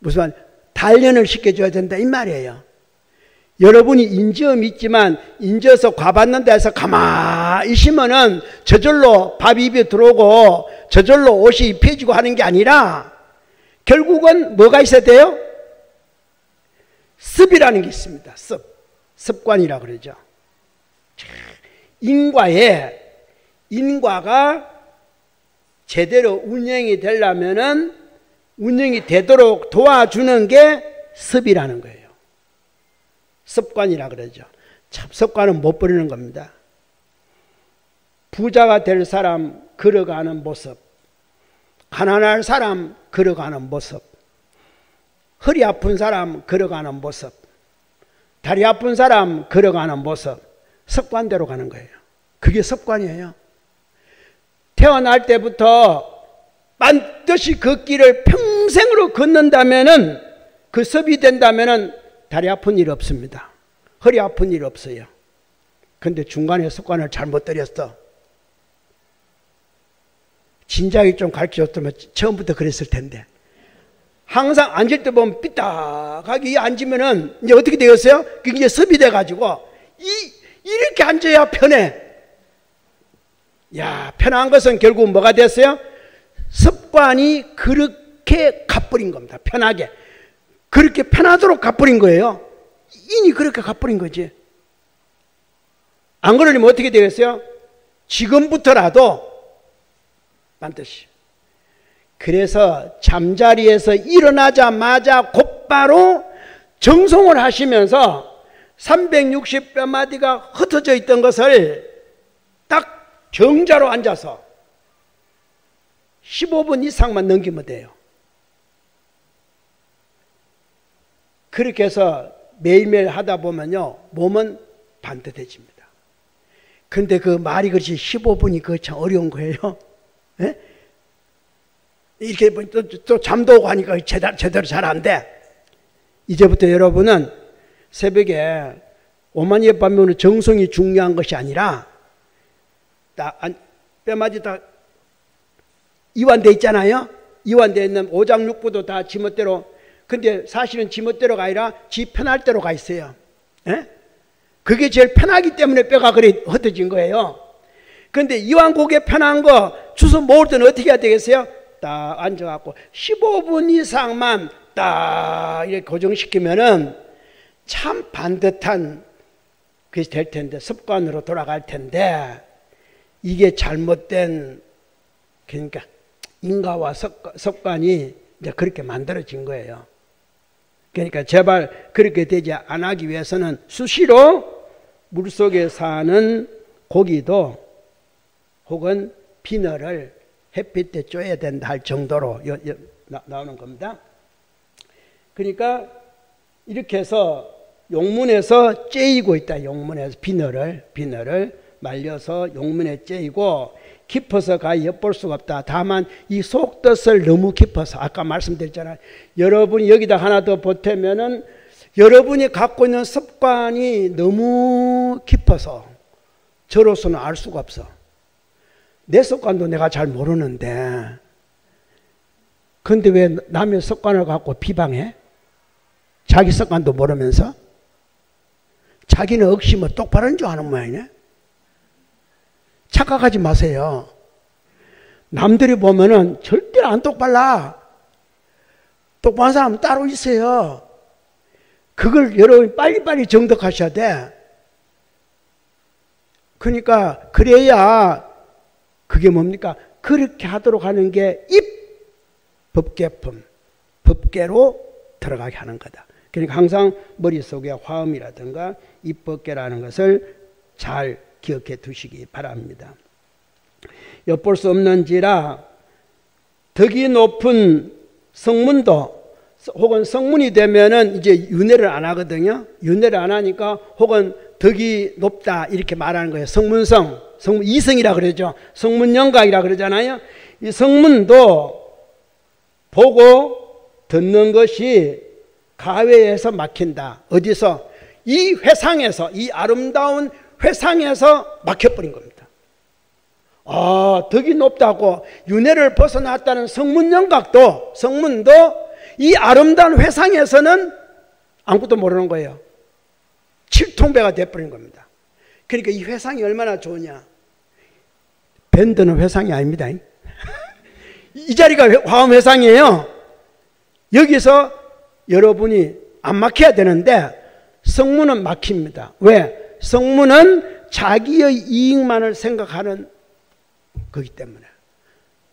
무슨 말? 단련을 시켜줘야 된다 이 말이에요. 여러분이 인지엄 있지만 인지어서 과받는 데서 가만히 있으면은 저절로 밥이 입에 들어오고 저절로 옷이 입혀지고 하는 게 아니라 결국은 뭐가 있어야 돼요? 습이라는 게 있습니다. 습관이라 그러죠. 인과가 제대로 운영이 되려면은 운영이 되도록 도와주는 게 습이라는 거예요. 습관이라 그러죠. 참 습관은 못 버리는 겁니다. 부자가 될 사람 걸어가는 모습, 가난할 사람 걸어가는 모습, 허리 아픈 사람 걸어가는 모습, 다리 아픈 사람 걸어가는 모습, 습관대로 가는 거예요. 그게 습관이에요. 태어날 때부터 반드시 그 길을 평생으로 걷는다면은 그 습이 된다면은 다리 아픈 일 없습니다. 허리 아픈 일 없어요. 근데 중간에 습관을 잘못 들였어. 진작에 좀 가르쳐줬으면 처음부터 그랬을 텐데. 항상 앉을 때 보면 삐딱하게 앉으면은 이제 어떻게 되겠어요? 그게 습이 돼가지고 이렇게 앉아야 편해. 야, 편한 것은 결국 뭐가 됐어요? 습관이 그렇게 가버린 겁니다. 편하게. 그렇게 편하도록 가버린 거예요. 인이 그렇게 가버린 거지. 안 그러려면 어떻게 되겠어요? 지금부터라도 반드시. 그래서 잠자리에서 일어나자마자 곧바로 정송을 하시면서 360뼈마디가 흩어져 있던 것을 딱 정자로 앉아서 15분 이상만 넘기면 돼요. 그렇게 해서 매일매일 하다 보면요, 몸은 반듯해집니다. 근데 그 말이 그렇지 15분이 그 참 어려운 거예요. 예? 이렇게 또 잠도 오고 하니까 제대로 잘 안 돼. 이제부터 여러분은 새벽에 오만이에 밤에 정성이 중요한 것이 아니라 뼈마디 다 이완돼 있잖아요. 이완돼 있는 오장육부도 다 지멋대로. 근데 사실은 지멋대로가 아니라 지 편할 대로 가 있어요. 예? 그게 제일 편하기 때문에 뼈가 그래 흩어진 거예요. 근데 이왕 고개 편한 거 주워 모을 때는 어떻게 해야 되겠어요? 딱 앉아갖고 15분 이상만 딱 이렇게 고정시키면은 참 반듯한 것이 될 텐데, 습관으로 돌아갈 텐데, 이게 잘못된, 그러니까 인과와 습관이 이제 그렇게 만들어진 거예요. 그러니까 제발 그렇게 되지 안 하기 위해서는 수시로 물속에 사는 고기도 혹은 비늘을 햇빛에 쬐야 된다 할 정도로 나오는 겁니다. 그러니까 이렇게 해서 용문에서 쬐이고 있다. 용문에서 비늘을 말려서 용문에 쬐이고 깊어서 가 엿볼 수가 없다. 다만 이 속뜻을 너무 깊어서 아까 말씀드렸잖아요. 여러분이 여기다 하나 더 보태면은 여러분이 갖고 있는 습관이 너무 깊어서 저로서는 알 수가 없어. 내 습관도 내가 잘 모르는데 근데 왜 남의 습관을 갖고 비방해? 자기 습관도 모르면서? 자기는 억시 뭐 똑바른 줄 아는 모양이네? 착각하지 마세요. 남들이 보면은 절대 안 똑발라. 똑바른 사람은 따로 있어요. 그걸 여러분이 빨리빨리 정독하셔야 돼. 그러니까 그래야 그게 뭡니까? 그렇게 하도록 하는 게 법계품, 법계로 들어가게 하는 거다. 그러니까 항상 머릿속에 화음이라든가 입법계라는 것을 잘 기억해 두시기 바랍니다. 엿볼 수 없는지라 덕이 높은 성문도 혹은 성문이 되면은 이제 윤회를 안 하거든요. 윤회를 안 하니까 혹은 덕이 높다 이렇게 말하는 거예요. 성문성, 성문 이성이라 그러죠. 성문영각이라 그러잖아요. 이 성문도 보고 듣는 것이 가외에서 막힌다. 어디서? 이 회상에서, 이 아름다운 회상에서 막혀버린 겁니다. 아, 덕이 높다고 윤회를 벗어났다는 성문영각도, 성문도 이 아름다운 회상에서는 아무것도 모르는 거예요. 칠통배가 돼버린 겁니다. 그러니까 이 회상이 얼마나 좋으냐. 밴드는 회상이 아닙니다. 이 자리가 화음 회상이에요. 여기서 여러분이 안 막혀야 되는데 성문은 막힙니다. 왜? 성문은 자기의 이익만을 생각하는 거기 때문에.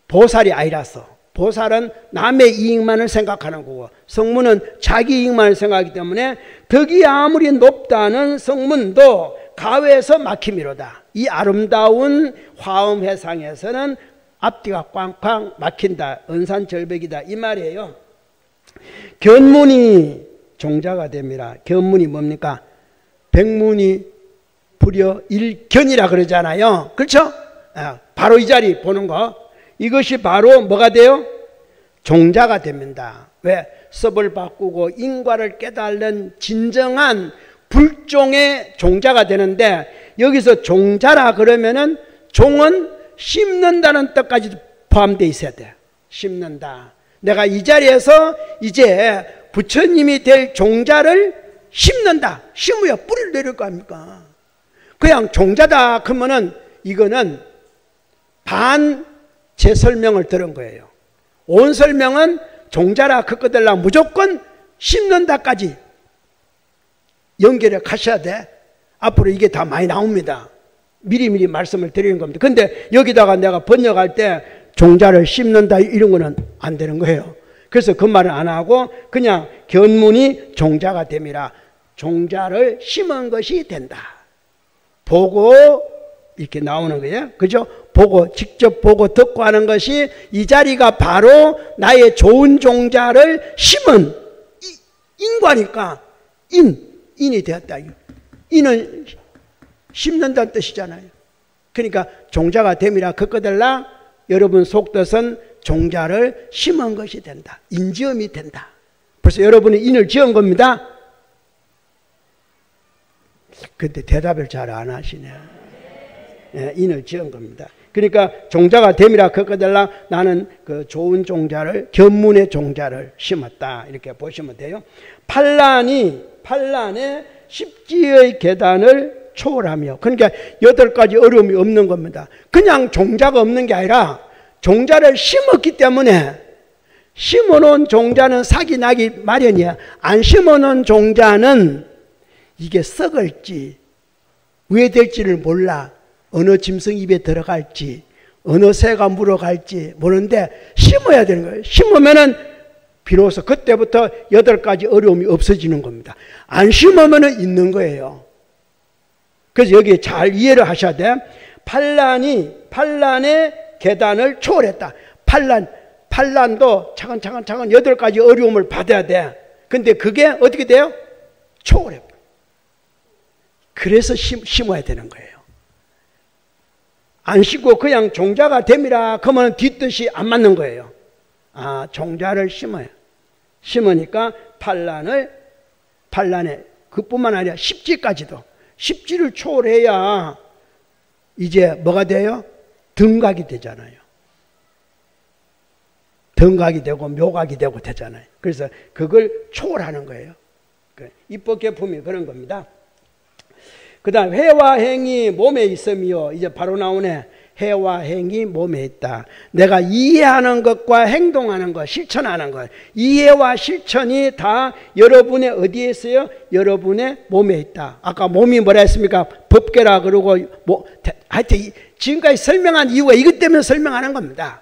보살이 아니라서. 보살은 남의 이익만을 생각하는 거고 성문은 자기 이익만을 생각하기 때문에 덕이 아무리 높다는 성문도 가외에서 막힘이로다. 이 아름다운 화음 회상에서는 앞뒤가 꽝꽝 막힌다. 은산절벽이다. 이 말이에요. 견문이 종자가 됩니다. 견문이 뭡니까? 백문이 불여 일견이라 그러잖아요. 그렇죠? 바로 이 자리 보는 거. 이것이 바로 뭐가 돼요? 종자가 됩니다. 왜? 섭을 바꾸고 인과를 깨달는 진정한 불종의 종자가 되는데 여기서 종자라 그러면은 종은 심는다는 뜻까지도 포함되어 있어야 돼. 심는다. 내가 이 자리에서 이제 부처님이 될 종자를 심는다. 심어야 뿌리를 내릴 거 아닙니까? 그냥 종자다 그러면은 이거는 반 제 설명을 들은 거예요. 온 설명은 종자라 그거들라 무조건 심는다까지 연결해 가셔야 돼. 앞으로 이게 다 많이 나옵니다. 미리미리 말씀을 드리는 겁니다. 근데 여기다가 내가 번역할 때 종자를 심는다 이런 거는 안 되는 거예요. 그래서 그 말은 안 하고 그냥 견문이 종자가 됨이라 종자를 심은 것이 된다. 보고 이렇게 나오는 거예요. 그죠? 보고 직접 보고 듣고 하는 것이 이 자리가 바로 나의 좋은 종자를 심은 인과니까 인이 되었다. 인은 심는다는 뜻이잖아요. 그러니까 종자가 됨이라 그거들라 여러분 속뜻은 종자를 심은 것이 된다. 인지음이 된다. 벌써 여러분이 인을 지은 겁니다. 근데 대답을 잘 안 하시네. 예, 인을 지은 겁니다. 그러니까 종자가 됨이라 그거들라 나는 그 좋은 종자를 견문의 종자를 심었다. 이렇게 보시면 돼요. 판란에 십지의 계단을 초월하며 그러니까 8가지 어려움이 없는 겁니다. 그냥 종자가 없는 게 아니라 종자를 심었기 때문에 심어놓은 종자는 사기 나기 마련이야. 안 심어놓은 종자는 이게 썩을지 후회될지를 몰라. 어느 짐승 입에 들어갈지 어느 새가 물어갈지 모르는데 심어야 되는 거예요. 심으면은 비로소 그때부터 8가지 어려움이 없어지는 겁니다. 안 심으면은 있는 거예요. 그래서 여기 잘 이해를 하셔야 돼. 판란의 계단을 초월했다. 판란도 차근차근 8가지 어려움을 받아야 돼. 근데 그게 어떻게 돼요? 초월해. 그래서 심어야 되는 거예요. 안 심고 그냥 종자가 됨이라 그러면 뒷뜻이 안 맞는 거예요. 아, 종자를 심어요. 심으니까 판란에 그뿐만 아니라 십지까지도 십지를 초월해야 이제 뭐가 돼요? 등각이 되잖아요. 덩각이 되고 묘각이 되고 되잖아요. 그래서 그걸 초월하는 거예요. 입법계품이 그런 겁니다. 그 다음 해와 행이 몸에 있으며, 이제 바로 나오네. 해와 행이 몸에 있다. 내가 이해하는 것과 행동하는 것, 실천하는 것, 이해와 실천이 다 여러분의 어디에 있어요? 여러분의 몸에 있다. 아까 몸이 뭐라 했습니까? 법계라 그러고 하여튼 지금까지 설명한 이유가 이것 때문에 설명하는 겁니다.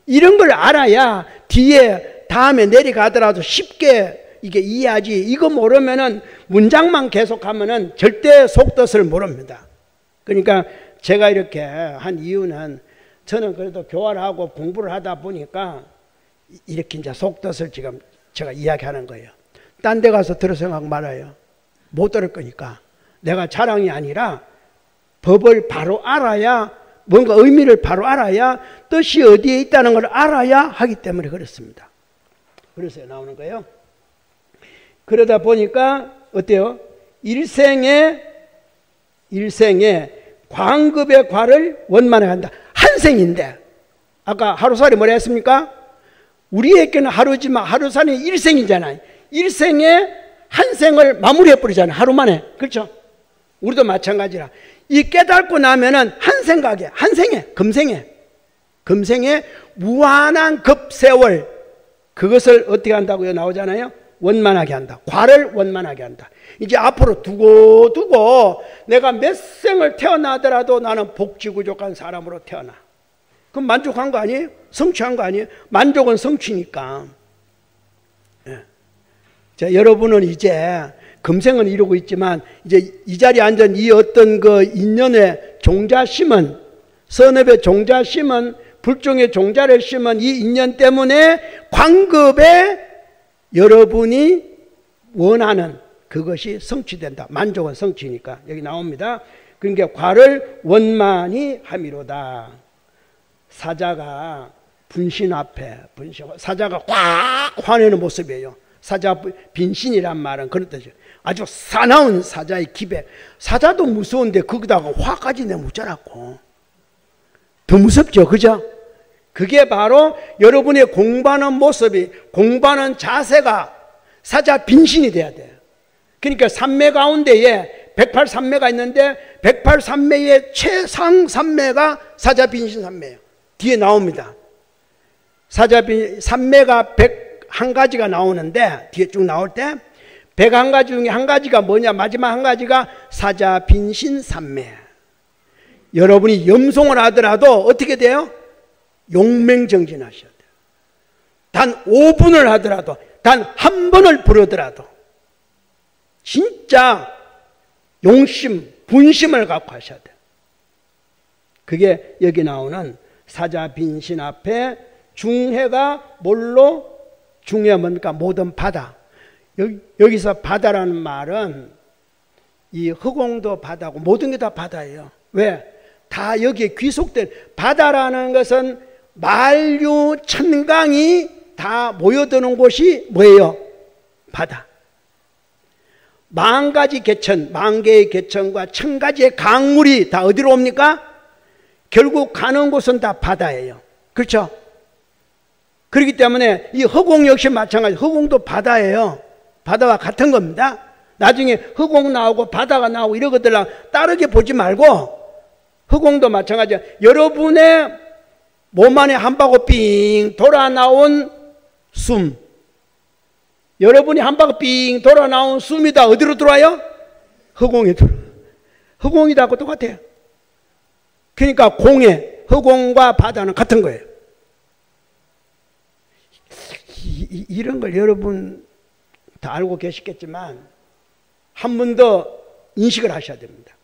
이런 걸 알아야 뒤에 다음에 내려가더라도 쉽게 이게 이해하지. 이거 모르면은 문장만 계속하면은 절대 속뜻을 모릅니다. 그러니까 제가 이렇게 한 이유는 저는 그래도 교화를 하고 공부를 하다 보니까 이렇게 이제 속뜻을 지금 제가 이야기하는 거예요. 딴 데 가서 들을 생각 말아요. 못 들을 거니까. 내가 자랑이 아니라 법을 바로 알아야, 뭔가 의미를 바로 알아야, 뜻이 어디에 있다는 걸 알아야 하기 때문에 그렇습니다. 그래서 나오는 거예요. 그러다 보니까 어때요? 일생에 광급의 과를 원만하게 한다. 한 생인데, 아까 하루살이 뭐라 했습니까? 우리에게는 하루지만 하루살이 일생이잖아요. 일생에 한 생을 마무리해버리잖아요. 하루 만에. 그렇죠? 우리도 마찬가지라. 이 깨닫고 나면은 한 생각에, 한 생에, 금생에 무한한 급세월, 그것을 어떻게 한다고요? 나오잖아요. 원만하게 한다. 과를 원만하게 한다. 이제 앞으로 두고 내가 몇 생을 태어나더라도 나는 복지부족한 사람으로 태어나. 그럼 만족한 거 아니에요? 성취한 거 아니에요? 만족은 성취니까. 예. 자, 여러분은 이제 금생은 이루고 있지만 이제 이 자리에 앉은 이 어떤 그 인연의 종자 심은, 선업의 종자 심은, 불종의 종자를 심은 이 인연 때문에 광급에 여러분이 원하는 그것이 성취된다. 만족은 성취니까. 여기 나옵니다. 그러니까 과를 원만히 함이로다. 사자가 분신 앞에, 사자가 확 화내는 모습이에요. 사자 빈신이란 말은 그런 뜻이에요. 아주 사나운 사자의 기백. 사자도 무서운데 거기다가 화까지 내면 어쩌라고. 더 무섭죠. 그죠? 그게 바로 여러분의 공부하는 모습이, 공부하는 자세가 사자 빈신이 돼야 돼요. 그러니까 산매 가운데에 108산매가 있는데 108산매의 최상 산매가 사자 빈신 산매예요. 뒤에 나옵니다. 사자 빈신 산매가 101가지가 나오는데 뒤에 쭉 나올 때 101가지 중에 한 가지가 뭐냐? 마지막 한 가지가 사자 빈신 산매. 여러분이 염송을 하더라도 어떻게 돼요? 용맹정진하셔야 돼요. 단 5분을 하더라도, 단 한 번을 부르더라도 진짜 용심, 분심을 갖고 하셔야 돼요. 그게 여기 나오는 사자 빈신 앞에 중해가 뭘로? 중해가 뭡니까? 모든 바다. 여기서 바다라는 말은 이 허공도 바다고 모든 게 다 바다예요. 왜? 다 여기에 귀속된, 바다라는 것은 만류 천강이 다 모여드는 곳이 뭐예요? 바다. 만 가지 개천, 만 개의 개천과 천 가지의 강물이 다 어디로 옵니까? 결국 가는 곳은 다 바다예요. 그렇죠? 그렇기 때문에 이 허공 역시 마찬가지. 허공도 바다예요. 바다와 같은 겁니다. 나중에 허공 나오고 바다가 나오고 이런 것들랑 다르게 보지 말고 허공도 마찬가지야. 여러분의 몸 안에 한 바퀴 삥 돌아 나온 숨, 여러분이 한 바퀴 삥 돌아 나온 숨이 다 어디로 들어와요? 허공에 들어와요. 허공이 다 똑같아요. 그러니까 공해, 허공과 바다는 같은 거예요. 이런 걸 여러분 다 알고 계시겠지만 한 번 더 인식을 하셔야 됩니다.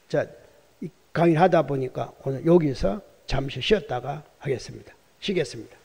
자, 강의를 하다 보니까 오늘 여기서 잠시 쉬었다가 하겠습니다. 쉬겠습니다.